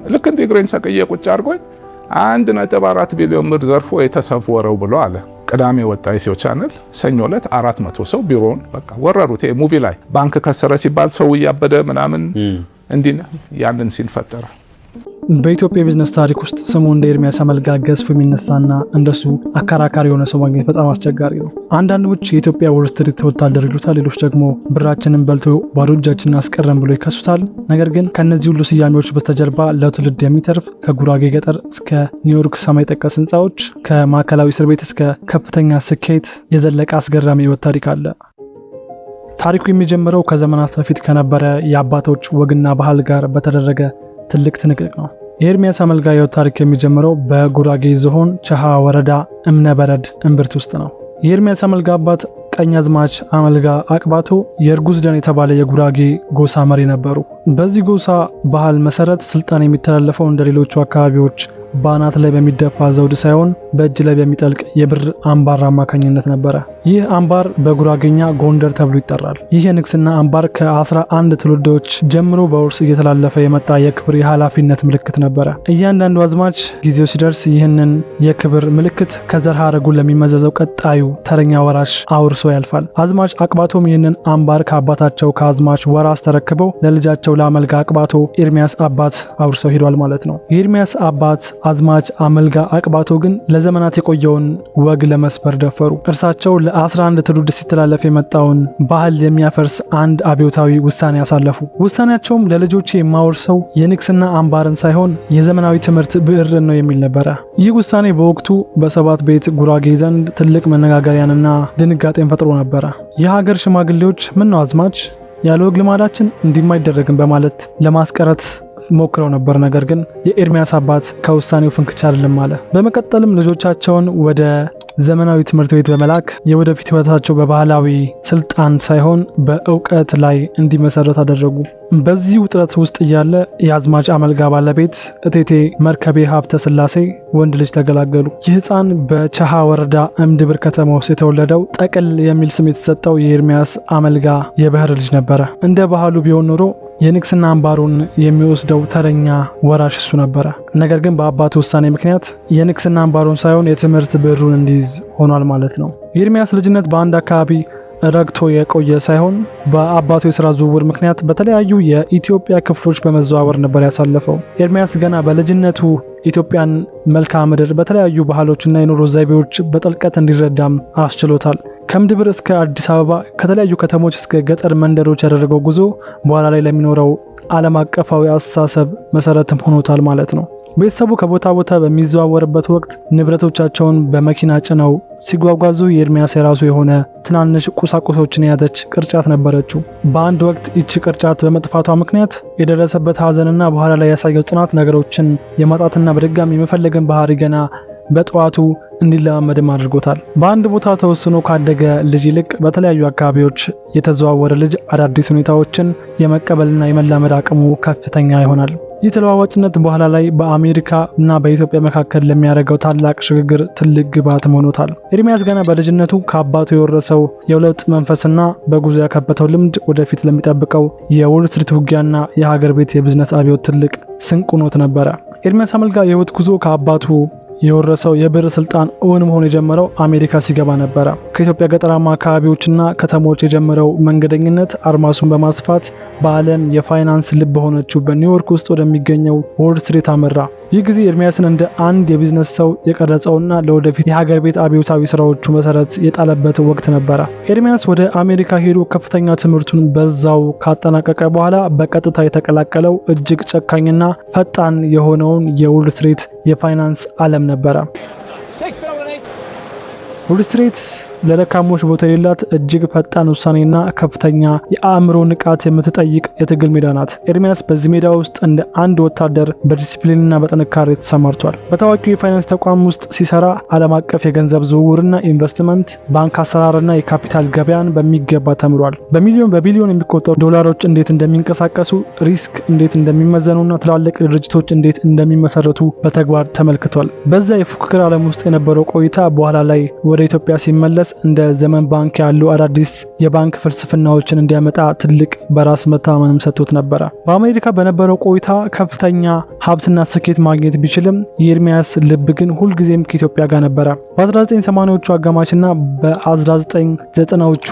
ልክ እንደ እግሬን ሰቅዬ ቁጭ አድርጎኝ 1.4 ቢሊዮን ብር ዘርፎ የተሰወረው ብሎ አለ። ቅዳሜ ወጣ ኢትዮ ቻናል። ሰኞ ዕለት 400 ሰው ቢሮውን በቃ ወረሩት። ሙቪ ላይ ባንክ ከሰረ ሲባል ሰው እያበደ ምናምን እንዲህ ያንን ሲን ፈጠረ። በኢትዮጵያ ቢዝነስ ታሪክ ውስጥ ስሙ እንደ ኤርሚያስ አመልጋ ገዝፎ የሚነሳና እንደሱ አከራካሪ የሆነ ሰው ማግኘት በጣም አስቸጋሪ ነው። አንዳንዶች የኢትዮጵያ ወል ስትሪት ወታደር ይሉታል፣ ሌሎች ደግሞ ብራችንን በልቶ ባዶ እጃችንን አስቀረን ብሎ ይከሱታል። ነገር ግን ከነዚህ ሁሉ ስያሜዎች በስተጀርባ ለትውልድ የሚተርፍ ከጉራጌ ገጠር እስከ ኒውዮርክ ሰማይ ጠቀስ ህንፃዎች፣ ከማዕከላዊ እስር ቤት እስከ ከፍተኛ ስኬት የዘለቀ አስገራሚ ህይወት ታሪክ አለ። ታሪኩ የሚጀምረው ከዘመናት በፊት ከነበረ የአባቶች ወግና ባህል ጋር በተደረገ ትልቅ ትንቅንቅ ነው። የኤርሚያስ አመልጋ ህይወት ታሪክ የሚጀምረው በጉራጌ ዞን ቸሃ ወረዳ እምነበረድ እምብርት ውስጥ ነው። የኤርሚያስ አመልጋ አባት ቀኛዝማች አመልጋ አቅባቶ የእርጉዝ ደን የተባለ የጉራጌ ጎሳ መሪ ነበሩ። በዚህ ጎሳ ባህል መሰረት ስልጣን የሚተላለፈው እንደ ሌሎቹ አካባቢዎች በአናት ላይ በሚደፋ ዘውድ ሳይሆን በእጅ ላይ በሚጠልቅ የብር አምባር አማካኝነት ነበረ። ይህ አምባር በጉራጌኛ ጎንደር ተብሎ ይጠራል። ይህ የንግስና አምባር ከ11 ትውልዶች ጀምሮ በውርስ እየተላለፈ የመጣ የክብር የኃላፊነት ምልክት ነበረ። እያንዳንዱ አዝማች ጊዜው ሲደርስ ይህንን የክብር ምልክት ከዘር ሐረጉ ለሚመዘዘው ቀጣዩ ተረኛ ወራሽ አውርሶ ያልፋል። አዝማች አቅባቶም ይህንን አምባር ከአባታቸው ከአዝማች ወራስ ተረክበው ለልጃቸው ለአመልጋ አቅባቶ ኤርሚያስ አባት አውርሰው ሄዷል ማለት ነው። የኤርሚያስ አባት አዝማች አመልጋ አቅባቶ ግን ለዘመናት የቆየውን ወግ ለመስበር ደፈሩ። እርሳቸው ለ11 ትውልድ ሲተላለፍ የመጣውን ባህል የሚያፈርስ አንድ አብዮታዊ ውሳኔ ያሳለፉ። ውሳኔያቸውም ለልጆቼ የማወርሰው የንግስና አምባርን ሳይሆን የዘመናዊ ትምህርት ብዕርን ነው የሚል ነበረ። ይህ ውሳኔ በወቅቱ በሰባት ቤት ጉራጌ ዘንድ ትልቅ መነጋገሪያንና ድንጋጤን ፈጥሮ ነበረ። የሀገር ሽማግሌዎች ምን ነው አዝማች ያለ ወግ ልማዳችን እንዲማይደረግም በማለት ለማስቀረት ሞክረው ነበር። ነገር ግን የኤርሚያስ አባት ከውሳኔው ፍንክች አይደለም አለ። በመቀጠልም ልጆቻቸውን ወደ ዘመናዊ ትምህርት ቤት በመላክ የወደፊት ህይወታቸው በባህላዊ ስልጣን ሳይሆን በእውቀት ላይ እንዲመሰረት አደረጉ። በዚህ ውጥረት ውስጥ እያለ የአዝማች አመልጋ ባለቤት እቴቴ መርከቤ ሀብተ ስላሴ ወንድ ልጅ ተገላገሉ። ይህ ህፃን በቸሃ ወረዳ እምድብር ከተማ ውስጥ የተወለደው ጠቅል የሚል ስም የተሰጠው የኤርሚያስ አመልጋ የባህር ልጅ ነበረ። እንደ ባህሉ ቢሆን ኖሮ የንግስና አምባሩን የሚወስደው ተረኛ ወራሽ እሱ ነበረ። ነገር ግን በአባቱ ውሳኔ ምክንያት የንግስና አምባሩን ሳይሆን የትምህርት ብዕሩን እንዲይዝ ሆኗል ማለት ነው። የኤርሚያስ ልጅነት በአንድ አካባቢ ረግቶ የቆየ ሳይሆን በአባቱ የሥራ ዝውውር ምክንያት በተለያዩ የኢትዮጵያ ክፍሎች በመዘዋወር ነበር ያሳለፈው። ኤርሚያስ ገና በልጅነቱ ኢትዮጵያን መልክዓ ምድር በተለያዩ ባህሎችና የኑሮ ዘይቤዎች በጥልቀት እንዲረዳም አስችሎታል። ከምድብር እስከ አዲስ አበባ ከተለያዩ ከተሞች እስከ ገጠር መንደሮች ያደረገው ጉዞ በኋላ ላይ ለሚኖረው ዓለም አቀፋዊ አስተሳሰብ መሰረትም ሆኖታል ማለት ነው። ቤተሰቡ ከቦታ ቦታ በሚዘዋወርበት ወቅት ንብረቶቻቸውን በመኪና ጭነው ሲጓጓዙ የኤርሚያስ የራሱ የሆነ ትናንሽ ቁሳቁሶችን የያዘች ቅርጫት ነበረችው። በአንድ ወቅት ይቺ ቅርጫት በመጥፋቷ ምክንያት የደረሰበት ሐዘንና በኋላ ላይ ያሳየው ጽናት ነገሮችን የማጣትና በድጋሚ የመፈለግን ባህሪ ገና በጠዋቱ እንዲለማመድም አድርጎታል። በአንድ ቦታ ተወስኖ ካደገ ልጅ ይልቅ በተለያዩ አካባቢዎች የተዘዋወረ ልጅ አዳዲስ ሁኔታዎችን የመቀበልና የመላመድ አቅሙ ከፍተኛ ይሆናል። ይህ ተለዋዋጭነት በኋላ ላይ በአሜሪካ እና በኢትዮጵያ መካከል ለሚያደርገው ታላቅ ሽግግር ትልቅ ግብዓት ሆኖታል። ኤርሚያስ ገና በልጅነቱ ከአባቱ የወረሰው የለውጥ መንፈስና በጉዞ ያካበተው ልምድ ወደፊት ለሚጠብቀው የዎል ስትሪት ውጊያና የሀገር ቤት የቢዝነስ አብዮት ትልቅ ስንቅ ሆኖት ነበረ። ኤርሚያስ አመልጋ የህይወት ጉዞ ከአባቱ የወረሰው የብር ስልጣን እውን መሆን የጀመረው አሜሪካ ሲገባ ነበረ። ከኢትዮጵያ ገጠራማ አካባቢዎችና ከተሞች የጀመረው መንገደኝነት አድማሱን በማስፋት በዓለም የፋይናንስ ልብ በሆነችው በኒውዮርክ ውስጥ ወደሚገኘው ዎል ስትሪት አመራ። ይህ ጊዜ ኤርሚያስን እንደ አንድ የቢዝነስ ሰው የቀረጸውና ለወደፊት የሀገር ቤት አብዮታዊ ስራዎቹ መሰረት የጣለበት ወቅት ነበረ። ኤርሚያስ ወደ አሜሪካ ሄዶ ከፍተኛ ትምህርቱን በዛው ካጠናቀቀ በኋላ በቀጥታ የተቀላቀለው እጅግ ጨካኝና ፈጣን የሆነውን የዎል ስትሪት የፋይናንስ ዓለም ነበረ። ዎል ስትሪት ለደካሞች ቦታ የሌላት እጅግ ፈጣን ውሳኔና ከፍተኛ የአእምሮ ንቃት የምትጠይቅ የትግል ሜዳ ናት። ኤርሚያስ በዚህ ሜዳ ውስጥ እንደ አንድ ወታደር በዲሲፕሊንና በጥንካሬ ተሰማርቷል። በታዋቂው የፋይናንስ ተቋም ውስጥ ሲሰራ ዓለም አቀፍ የገንዘብ ዝውውርና ኢንቨስትመንት፣ ባንክ አሰራርና የካፒታል ገበያን በሚገባ ተምሯል። በቢሊዮን የሚቆጠሩ ዶላሮች እንዴት እንደሚንቀሳቀሱ፣ ሪስክ እንዴት እንደሚመዘኑና ትላልቅ ድርጅቶች እንዴት እንደሚመሰረቱ በተግባር ተመልክቷል። በዛ የፉክክር ዓለም ውስጥ የነበረው ቆይታ በኋላ ላይ ወደ ኢትዮጵያ ሲመለስ ኤርሚያስ እንደ ዘመን ባንክ ያሉ አዳዲስ የባንክ ፍልስፍናዎችን እንዲያመጣ ትልቅ በራስ መተማመንም ሰጥቶት ነበረ። በአሜሪካ በነበረው ቆይታ ከፍተኛ ሀብትና ስኬት ማግኘት ቢችልም የኤርሚያስ ልብ ግን ሁልጊዜም ከኢትዮጵያ ጋር ነበረ። በ1980ዎቹ አጋማሽና በ1990ዎቹ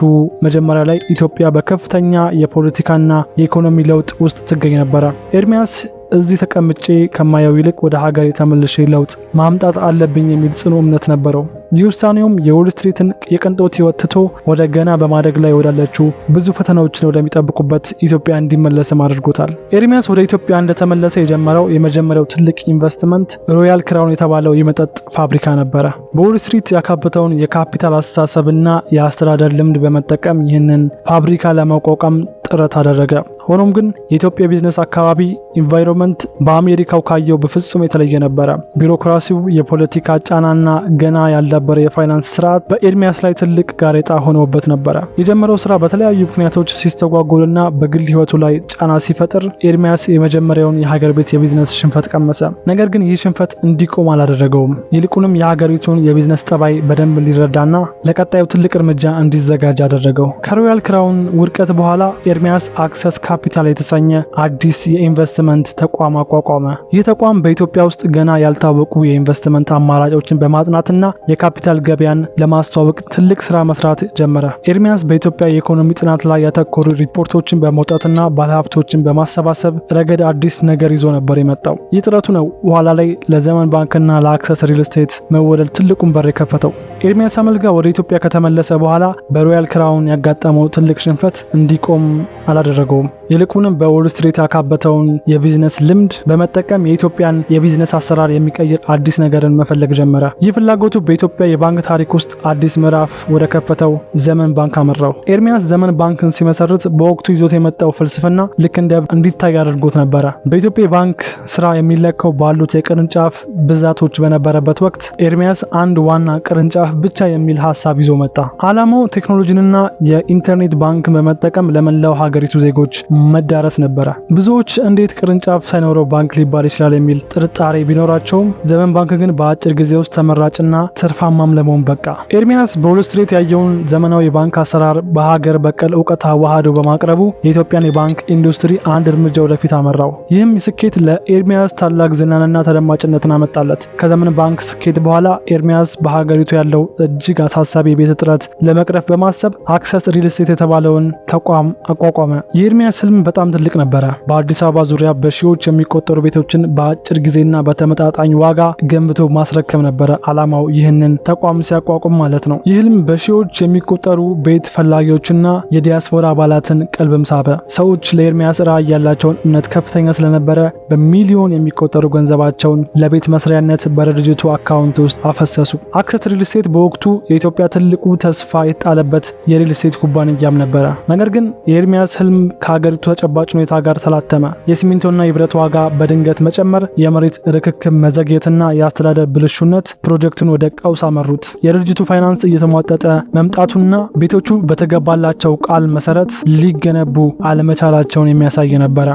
መጀመሪያ ላይ ኢትዮጵያ በከፍተኛ የፖለቲካና የኢኮኖሚ ለውጥ ውስጥ ትገኝ ነበረ። ኤርሚያስ እዚህ ተቀምጬ ከማየው ይልቅ ወደ ሀገሬ ተመልሼ ለውጥ ማምጣት አለብኝ የሚል ጽኑ እምነት ነበረው። ይህ ውሳኔውም የዎል ስትሪትን የቅንጦት ሕይወት ትቶ ወደ ገና በማደግ ላይ ወዳለችው ብዙ ፈተናዎችን ወደሚጠብቁበት ኢትዮጵያ እንዲመለስም አድርጎታል። ኤርሚያስ ወደ ኢትዮጵያ እንደተመለሰ የጀመረው የመጀመሪያው ትልቅ ኢንቨስትመንት ሮያል ክራውን የተባለው የመጠጥ ፋብሪካ ነበረ። በዎል ስትሪት ያካበተውን የካፒታል አስተሳሰብና የአስተዳደር ልምድ በመጠቀም ይህንን ፋብሪካ ለማቋቋም ጥረት አደረገ። ሆኖም ግን የኢትዮጵያ ቢዝነስ አካባቢ ኢንቫይሮንመንት በአሜሪካው ካየው በፍጹም የተለየ ነበረ። ቢሮክራሲው፣ የፖለቲካ ጫናና ገና ያልዳበረ የፋይናንስ ስርዓት በኤርሚያስ ላይ ትልቅ ጋሬጣ ሆኖበት ነበረ። የጀመረው ስራ በተለያዩ ምክንያቶች ሲስተጓጎልና በግል ህይወቱ ላይ ጫና ሲፈጥር ኤርሚያስ የመጀመሪያውን የሀገር ቤት የቢዝነስ ሽንፈት ቀመሰ። ነገር ግን ይህ ሽንፈት እንዲቆም አላደረገውም። ይልቁንም የሀገሪቱን የቢዝነስ ጠባይ በደንብ እንዲረዳና ለቀጣዩ ትልቅ እርምጃ እንዲዘጋጅ አደረገው። ከሮያል ክራውን ውድቀት በኋላ ኤርሚያስ አክሰስ ካፒታል የተሰኘ አዲስ የኢንቨስትመንት ተቋም አቋቋመ። ይህ ተቋም በኢትዮጵያ ውስጥ ገና ያልታወቁ የኢንቨስትመንት አማራጮችን በማጥናትና የካፒታል ገበያን ለማስተዋወቅ ትልቅ ስራ መስራት ጀመረ። ኤርሚያስ በኢትዮጵያ የኢኮኖሚ ጥናት ላይ ያተኮሩ ሪፖርቶችን በመውጣትና ባለሀብቶችን በማሰባሰብ ረገድ አዲስ ነገር ይዞ ነበር የመጣው። ይህ ጥረቱ ነው በኋላ ላይ ለዘመን ባንክና ለአክሰስ ሪል ስቴት መወለድ ትልቁን በር የከፈተው። ኤርሚያስ አመልጋ ወደ ኢትዮጵያ ከተመለሰ በኋላ በሮያል ክራውን ያጋጠመው ትልቅ ሽንፈት እንዲቆም አላደረገውም። ይልቁንም በዎል ስትሪት ያካበተውን የቢዝነስ ልምድ በመጠቀም የኢትዮጵያን የቢዝነስ አሰራር የሚቀይር አዲስ ነገርን መፈለግ ጀመረ። ይህ ፍላጎቱ በኢትዮጵያ የባንክ ታሪክ ውስጥ አዲስ ምዕራፍ ወደ ከፈተው ዘመን ባንክ አመራው። ኤርሚያስ ዘመን ባንክን ሲመሰርት በወቅቱ ይዞት የመጣው ፍልስፍና ልክ እንዲታይ አድርጎት ነበረ። በኢትዮጵያ የባንክ ስራ የሚለካው ባሉት የቅርንጫፍ ብዛቶች በነበረበት ወቅት ኤርሚያስ አንድ ዋና ቅርንጫፍ ብቻ የሚል ሀሳብ ይዞ መጣ። ዓላማው ቴክኖሎጂንና የኢንተርኔት ባንክ በመጠቀም ለመላው ሀገሪቱ ዜጎች መዳረስ ነበረ። ብዙዎች እንዴት ቅርንጫፍ ሳይኖረው ባንክ ሊባል ይችላል የሚል ጥርጣሬ ቢኖራቸውም ዘመን ባንክ ግን በአጭር ጊዜ ውስጥ ተመራጭና ትርፋማም ለመሆን በቃ። ኤርሚያስ በዎል ስትሪት ያየውን ዘመናዊ የባንክ አሰራር በሀገር በቀል እውቀት አዋህዶ በማቅረቡ የኢትዮጵያን የባንክ ኢንዱስትሪ አንድ እርምጃ ወደፊት አመራው። ይህም ስኬት ለኤርሚያስ ታላቅ ዝናንና ተደማጭነትን አመጣለት። ከዘመን ባንክ ስኬት በኋላ ኤርሚያስ በሀገሪቱ ያለው እጅግ አሳሳቢ የቤት እጥረት ለመቅረፍ በማሰብ አክሰስ ሪል ስቴት የተባለውን ተቋም አቋቋመ። የኤርሚያስ ህልም በጣም ትልቅ ነበረ። በአዲስ አበባ ዙሪያ በሺዎች የሚቆጠሩ ቤቶችን በአጭር ጊዜና በተመጣጣኝ ዋጋ ገንብቶ ማስረከብ ነበረ ዓላማው። ይህንን ተቋም ሲያቋቁም ማለት ነው። ይህ ህልም በሺዎች የሚቆጠሩ ቤት ፈላጊዎችና የዲያስፖራ አባላትን ቀልብም ሳበ። ሰዎች ለኤርሚያስ ራዕይ ያላቸውን እምነት ከፍተኛ ስለነበረ በሚሊዮን የሚቆጠሩ ገንዘባቸውን ለቤት መስሪያነት በድርጅቱ አካውንት ውስጥ አፈሰሱ። አክሰስ ሪል ስቴት በወቅቱ የኢትዮጵያ ትልቁ ተስፋ የተጣለበት የሪል ስቴት ኩባንያም ነበረ። ነገር ግን የኤርሚያስ ህልም ከሀገሪቱ ተጨባጭ ሁኔታ ጋር ተላተመ። የሲሚንቶና የብረት ዋጋ በድንገት መጨመር፣ የመሬት ርክክብ መዘግየትና የአስተዳደር ብልሹነት ፕሮጀክቱን ወደ ቀውስ አመሩት። የድርጅቱ ፋይናንስ እየተሟጠጠ መምጣቱና ቤቶቹ በተገባላቸው ቃል መሰረት ሊገነቡ አለመቻላቸውን የሚያሳይ ነበረ።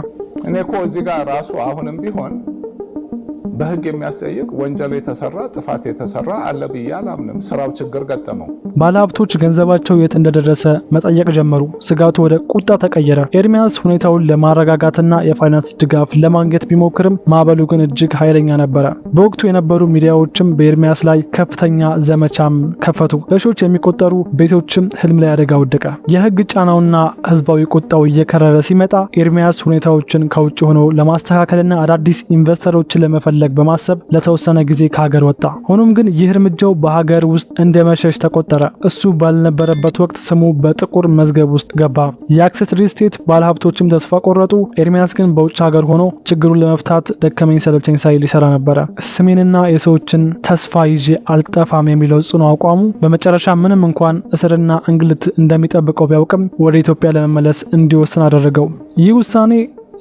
እኔ እኮ እዚህ ጋር ራሱ አሁንም ቢሆን በህግ የሚያስጠይቅ ወንጀል የተሰራ ጥፋት የተሰራ አለ ብዬ አላምንም። ስራው ችግር ገጠመው። ባለሀብቶች ገንዘባቸው የት እንደደረሰ መጠየቅ ጀመሩ። ስጋቱ ወደ ቁጣ ተቀየረ። ኤርሚያስ ሁኔታውን ለማረጋጋትና የፋይናንስ ድጋፍ ለማግኘት ቢሞክርም ማዕበሉ ግን እጅግ ኃይለኛ ነበረ። በወቅቱ የነበሩ ሚዲያዎችም በኤርሚያስ ላይ ከፍተኛ ዘመቻም ከፈቱ። በሺዎች የሚቆጠሩ ቤቶችም ህልም ላይ አደጋ ወደቀ። የህግ ጫናውና ህዝባዊ ቁጣው እየከረረ ሲመጣ ኤርሚያስ ሁኔታዎችን ከውጭ ሆኖ ለማስተካከልና አዳዲስ ኢንቨስተሮችን ለመፈለግ በማሰብ ለተወሰነ ጊዜ ከሀገር ወጣ። ሆኖም ግን ይህ እርምጃው በሀገር ውስጥ እንደ መሸሽ ተቆጠረ። እሱ ባልነበረበት ወቅት ስሙ በጥቁር መዝገብ ውስጥ ገባ። የአክሰስ ሪል ስቴት ባለሀብቶችም ተስፋ ቆረጡ። ኤርሚያስ ግን በውጭ ሀገር ሆኖ ችግሩን ለመፍታት ደከመኝ ሰለቸኝ ሳይል ይሰራ ነበረ። ስሜንና የሰዎችን ተስፋ ይዤ አልጠፋም የሚለው ጽኑ አቋሙ በመጨረሻ ምንም እንኳን እስርና እንግልት እንደሚጠብቀው ቢያውቅም ወደ ኢትዮጵያ ለመመለስ እንዲወስን አደረገው። ይህ ውሳኔ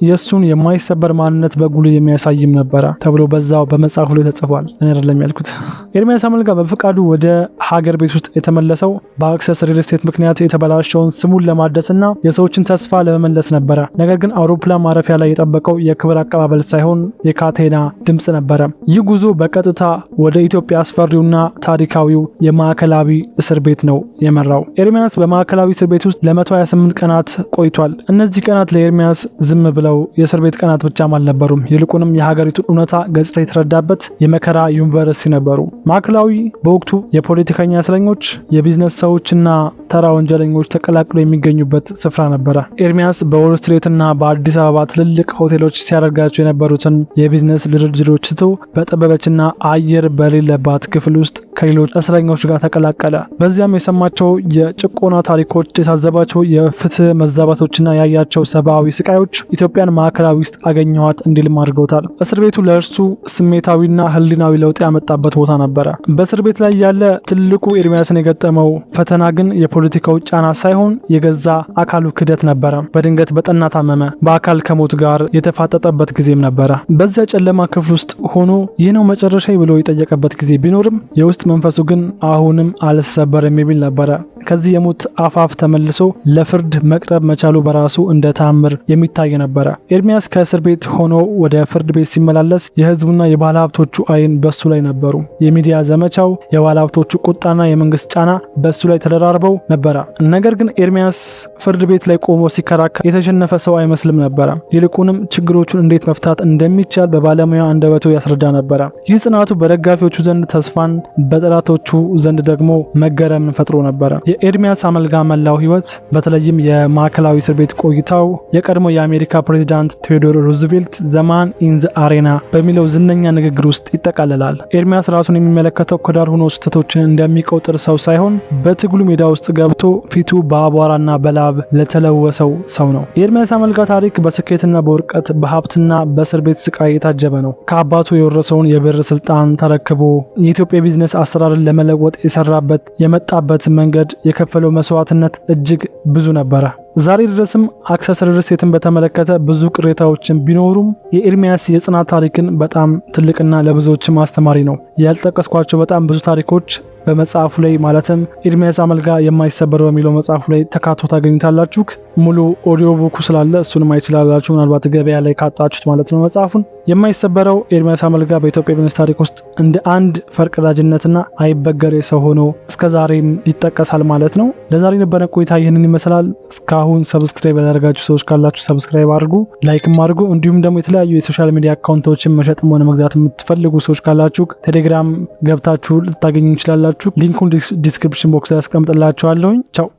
የእሱን የማይሰበር ማንነት በጉል የሚያሳይም ነበረ ተብሎ በዛው በመጽሐፉ ላይ ተጽፏል። እኔ አይደለም ያልኩት። ኤርሚያስ አመልጋ በፍቃዱ ወደ ሀገር ቤት ውስጥ የተመለሰው በአክሰስ ሪል ስቴት ምክንያት የተበላሸውን ስሙን ለማደስና የሰዎችን ተስፋ ለመመለስ ነበረ። ነገር ግን አውሮፕላን ማረፊያ ላይ የጠበቀው የክብር አቀባበል ሳይሆን የካቴና ድምጽ ነበረ። ይህ ጉዞ በቀጥታ ወደ ኢትዮጵያ አስፈሪውና ታሪካዊው የማዕከላዊ እስር ቤት ነው የመራው። ኤርሚያስ በማዕከላዊ እስር ቤት ውስጥ ለ128 ቀናት ቆይቷል። እነዚህ ቀናት ለኤርሚያስ ዝም ብለው የእስር ቤት ቀናት ብቻም አልነበሩም። ይልቁንም የሀገሪቱን እውነታ ገጽታ የተረዳበት የመከራ ዩኒቨርሲቲ ነበሩ። ማዕከላዊ በወቅቱ የፖለቲከኛ እስረኞች፣ የቢዝነስ ሰዎችና ተራ ወንጀለኞች ተቀላቅለው የሚገኙበት ስፍራ ነበረ። ኤርሚያስ በዎል ስትሪትና በአዲስ አበባ ትልልቅ ሆቴሎች ሲያደርጋቸው የነበሩትን የቢዝነስ ድርድሮች ትቶ በጠበበችና አየር በሌለባት ክፍል ውስጥ ከሌሎች እስረኞች ጋር ተቀላቀለ። በዚያም የሰማቸው የጭቆና ታሪኮች፣ የታዘባቸው የፍትህ መዛባቶችና ያያቸው ሰብአዊ ስቃዮች ኢትዮጵያን ማዕከላዊ ውስጥ አገኘኋት እንዲልም አድርገውታል። እስር ቤቱ ለእርሱ ስሜታዊና ህሊናዊ ለውጥ ያመጣበት ቦታ ነበረ። በእስር ቤት ላይ ያለ ትልቁ ኤርሚያስን የገጠመው ፈተና ግን የፖለቲካው ጫና ሳይሆን የገዛ አካሉ ክደት ነበረ። በድንገት በጠና ታመመ። በአካል ከሞት ጋር የተፋጠጠበት ጊዜም ነበረ። በዚያ ጨለማ ክፍል ውስጥ ሆኖ ይህ ነው መጨረሻ ብሎ የጠየቀበት ጊዜ ቢኖርም የውስጥ መንፈሱ ግን አሁንም አልሰበርም የሚል ነበረ። ከዚህ የሞት አፋፍ ተመልሶ ለፍርድ መቅረብ መቻሉ በራሱ እንደ ተአምር የሚታይ ነበረ። ኤርሚያስ ከእስር ቤት ሆኖ ወደ ፍርድ ቤት ሲመላለስ የህዝቡና የባለ ሀብቶቹ አይን በሱ ላይ ነበሩ። የሚዲያ ዘመቻው፣ የባለ ሀብቶቹ ቁጣና የመንግስት ጫና በሱ ላይ ተደራርበው ነበረ። ነገር ግን ኤርሚያስ ፍርድ ቤት ላይ ቆሞ ሲከራከር የተሸነፈ ሰው አይመስልም ነበረ። ይልቁንም ችግሮቹን እንዴት መፍታት እንደሚቻል በባለሙያ አንደበቱ ያስረዳ ነበረ። ይህ ጽናቱ በደጋፊዎቹ ዘንድ ተስፋን፣ በጠላቶቹ ዘንድ ደግሞ መገረምን ፈጥሮ ነበረ። የኤርሚያስ አመልጋ መላው ህይወት በተለይም የማዕከላዊ እስር ቤት ቆይታው የቀድሞ የአሜሪካ ፕሬዚዳንት ቴዎዶር ሩዝቬልት ዘማን ኢን ዘ አሬና በሚለው ዝነኛ ንግግር ውስጥ ይጠቃለላል። ኤርሚያስ ራሱን የሚመለከተው ከዳር ሆኖ ስህተቶችን እንደሚቆጥር ሰው ሳይሆን በትግሉ ሜዳ ውስጥ ገብቶ ፊቱ በአቧራና በላብ ለተለወሰው ሰው ነው። የኤርሚያስ አመልጋ ታሪክ በስኬትና በውርቀት በሀብትና በእስር ቤት ስቃይ የታጀበ ነው። ከአባቱ የወረሰውን የብር ስልጣን ተረክቦ የኢትዮጵያ ቢዝነስ አሰራርን ለመለወጥ የሰራበት የመጣበት መንገድ የከፈለው መስዋዕትነት እጅግ ብዙ ነበረ። ዛሬ ድረስም አክሰስ ሪል ስቴትን በተመለከተ ብዙ ቅሬታዎችን ቢኖሩም የኤርሚያስ የጽናት ታሪክን በጣም ትልቅና ለብዙዎችም አስተማሪ ነው። ያልጠቀስኳቸው በጣም ብዙ ታሪኮች በመጽሐፉ ላይ ማለትም ኤርሚያስ አመልጋ የማይሰበር በሚለው መጽሐፉ ላይ ተካቶ ታገኙታላችሁ። ሙሉ ኦዲዮ ቡኩ ስላለ እሱን ማየት ይችላላችሁ፣ ምናልባት ገበያ ላይ ካጣችሁት ማለት ነው። መጽሐፉን የማይሰበረው ኤርሚያስ አመልጋ በኢትዮጵያ ቢዝነስ ታሪክ ውስጥ እንደ አንድ ፈርቀዳጅነትና አይበገሬ ሰው ሆኖ እስከዛሬም ይጠቀሳል ማለት ነው። ለዛሬ ነበረ ቆይታ ይህንን ይመስላል። እስካሁን ሰብስክራይብ ያደረጋችሁ ሰዎች ካላችሁ ሰብስክራይብ አድርጉ፣ ላይክም አድርጉ። እንዲሁም ደግሞ የተለያዩ የሶሻል ሚዲያ አካውንቶችን መሸጥም ሆነ መግዛት የምትፈልጉ ሰዎች ካላችሁ ቴሌግራም ገብታችሁ ልታገኙ ይችላላችሁ። ሊንኩን ዲስክሪፕሽን ቦክስ ላይ አስቀምጥላችኋለሁ። ቻው።